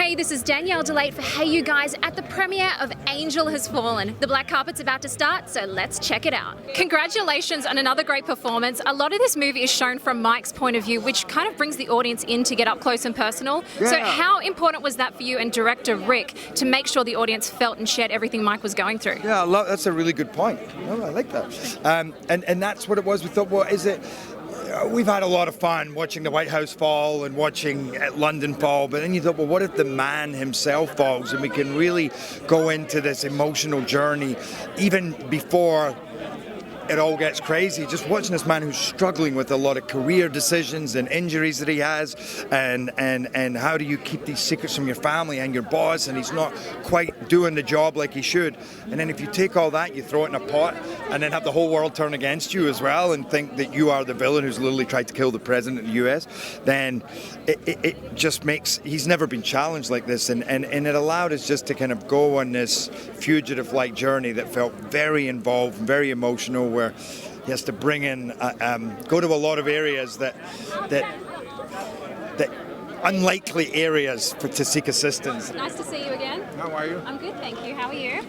Hey, this is DaniElle DeLaite for Hey You Guys at the premiere of Angel Has Fallen. The black carpet's about to start, so let's check it out. Congratulations on another great performance. A lot of this movie is shown from Mike's point of view, which kind of brings the audience in to get up close and personal. Yeah. So how important was that for you and director Rick to make sure the audience felt and shared everything Mike was going through? Yeah, that's a really good point. Oh, I like that. And that's what it was. We thought, well, is it... We've had a lot of fun watching the White House fall and watching London fall, but then you thought, well, what if the man himself falls and we can really go into this emotional journey even before it all gets crazy, just watching this man who's struggling with a lot of career decisions and injuries that he has, and how do you keep these secrets from your family and your boss, and he's not quite doing the job like he should. And then if you take all that, you throw it in a pot, and then have the whole world turn against you as well and think that you are the villain who's literally tried to kill the president of the US, then it just makes, he's never been challenged like this, and it allowed us just to kind of go on this fugitive-like journey that felt very involved, very emotional, where he has to bring in, go to a lot of areas that unlikely areas to seek assistance. Nice to see you again. How are you? I'm good, thank you. How are you?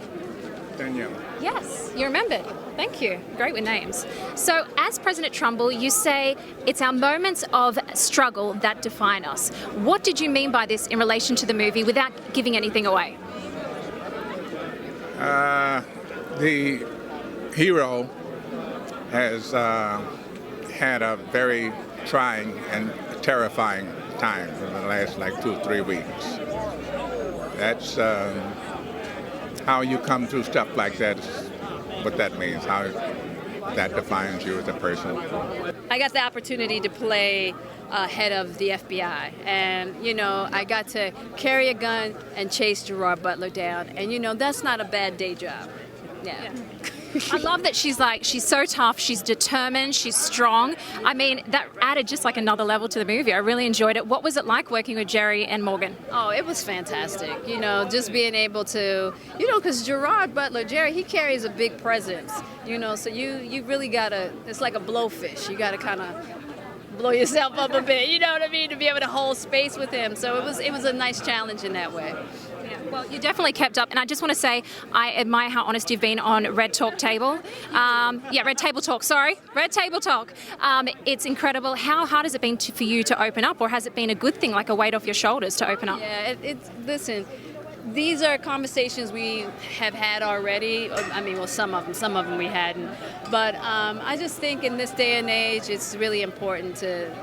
DaniElle. Yes, you remembered. Thank you. Great with names. So, as President Trumbull, you say it's our moments of struggle that define us. What did you mean by this in relation to the movie without giving anything away? The hero has had a very trying and terrifying time in the last 2 or 3 weeks. That's how you come through stuff like that, is what that means, how that defines you as a person. I got the opportunity to play head of the FBI, and I got to carry a gun and chase Gerard Butler down, and that's not a bad day job. Yeah. I love that she's so tough, she's determined, she's strong. I mean, that added just another level to the movie. I really enjoyed it. What was it like working with Jerry and Morgan? Oh, it was fantastic. Just being able to, because Gerard Butler, Jerry, he carries a big presence, so you really gotta, it's like a blowfish. You gotta kind of blow yourself up a bit, you know what I mean, to be able to hold space with him. So it was a nice challenge in that way. Yeah, well, you definitely kept up, and I just want to say I admire how honest you've been on Red Talk Table. Red Table Talk, sorry. Red Table Talk. It's incredible. How hard has it been for you to open up, or has it been a good thing, like a weight off your shoulders to open up? Yeah, listen, these are conversations we have had already. I mean, well, some of them we hadn't. But I just think in this day and age, it's really important to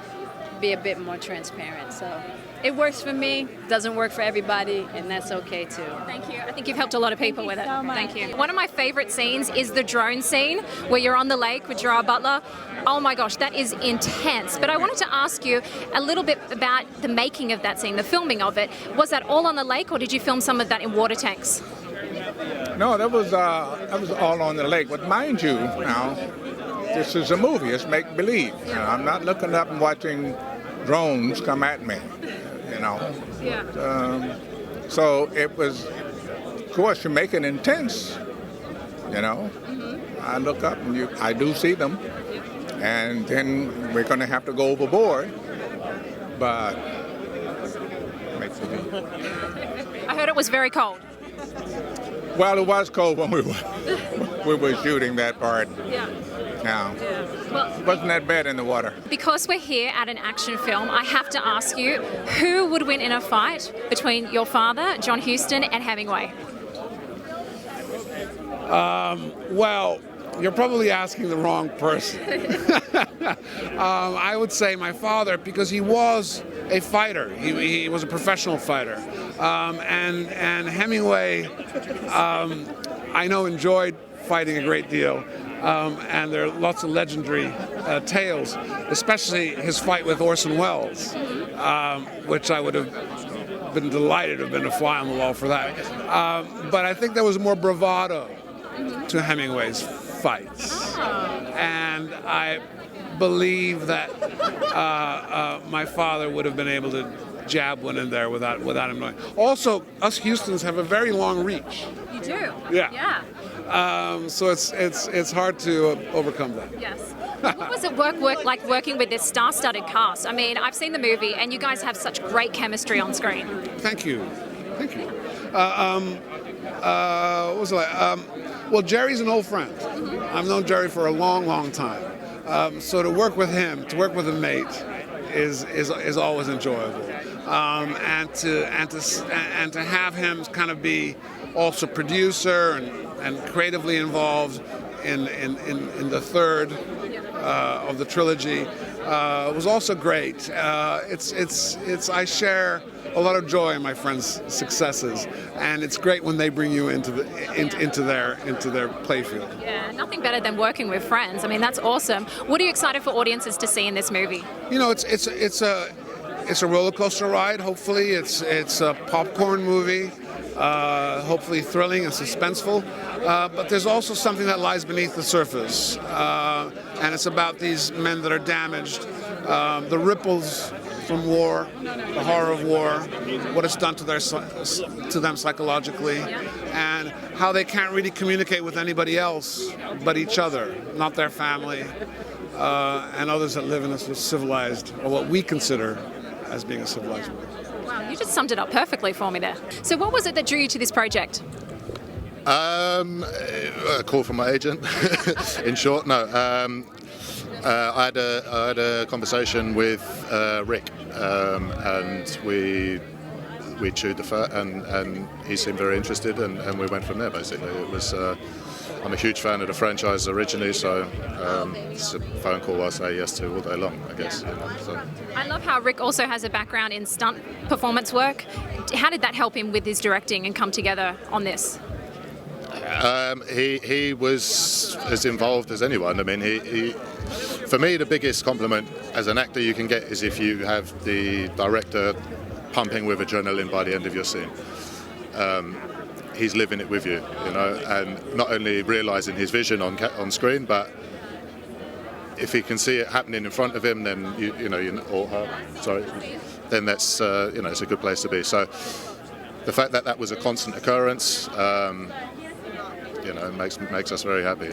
be a bit more transparent. So it works for me, doesn't work for everybody, and that's okay too. Thank you. I think you've helped a lot of people with it. So much. Thank you. One of my favorite scenes is the drone scene where you're on the lake with Gerard Butler. Oh my gosh, that is intense. But I wanted to ask you a little bit about the making of that scene, the filming of it. Was that all on the lake, or did you film some of that in water tanks? No, that was all on the lake. But mind you, now, this is a movie. It's make-believe. I'm not looking up and watching drones come at me. Yeah. So it was, of course, you make it intense, Mm-hmm. I look up and I do see them, and then we're going to have to go overboard, but makes it easy. I heard it was very cold. Well, it was cold when we were shooting that part. Yeah. Now, Well, it wasn't that bad in the water. because we're here at an action film, I have to ask you, who would win in a fight between your father, John Huston, and Hemingway? Well, you're probably asking the wrong person. I would say my father, because he was a fighter. He was a professional fighter. And Hemingway, I know, enjoyed fighting a great deal. And there are lots of legendary tales, especially his fight with Orson Welles, which I would have been delighted to have been a fly on the wall for that. But I think there was more bravado to Hemingway's fights. And I believe that my father would have been able to jab one in there without him knowing. Also, us Houstons have a very long reach. You do? Yeah. So it's hard to overcome that. Yes. What was it like working with this star-studded cast? I mean, I've seen the movie, and you guys have such great chemistry on screen. Thank you. Thank you. What was it like? Well, Jerry's an old friend. I've known Jerry for a long, long time. So to work with him, to work with a mate, is always enjoyable. And to have him kind of be also producer and creatively involved in the third of the trilogy was also great. I share a lot of joy in my friends' successes, and it's great when they bring you into their playfield. Yeah, nothing better than working with friends. I mean, that's awesome. What are you excited for audiences to see in this movie? You know, it's a roller coaster ride. Hopefully, it's a popcorn movie. Hopefully thrilling and suspenseful, but there's also something that lies beneath the surface, and it's about these men that are damaged, the ripples from war, the horror of war, what it's done to them psychologically, and how they can't really communicate with anybody else but each other, not their family, and others that live in a civilized, or what we consider as being a civilized world. Wow, you just summed it up perfectly for me there. So what was it that drew you to this project? A call from my agent. In short, no. I had a conversation with Rick, and we chewed the fat, and he seemed very interested, and we went from there. Basically, it was. I'm a huge fan of the franchise originally, so it's a phone call I say yes to all day long, I guess. You know, so. I love how Rick also has a background in stunt performance work. How did that help him with his directing and come together on this? He was as involved as anyone. I mean, he for me, the biggest compliment as an actor you can get is if you have the director pumping with adrenaline by the end of your scene. He's living it with you, you know, and not only realising his vision on screen, but if he can see it happening in front of him, then then that's it's a good place to be. So the fact that that was a constant occurrence, makes us very happy.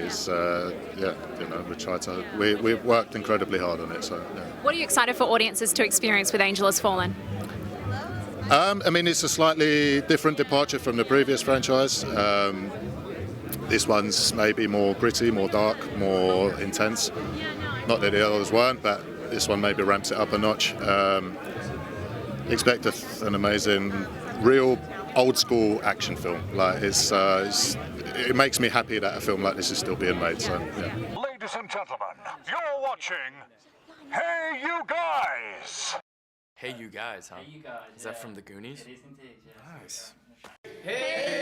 We've worked incredibly hard on it. So. Yeah. What are you excited for audiences to experience with Angel Has Fallen? I mean, it's a slightly different departure from the previous franchise. This one's maybe more gritty, more dark, more intense. Not that the others weren't, but this one maybe ramps it up a notch. Expect an amazing, real old school action film. Like it makes me happy that a film like this is still being made. So, yeah. Ladies and gentlemen, you're watching Hey You Guys. Hey You Guys, huh? Hey You Guys. Is that from the Goonies? It is indeed, yeah. Nice. Hey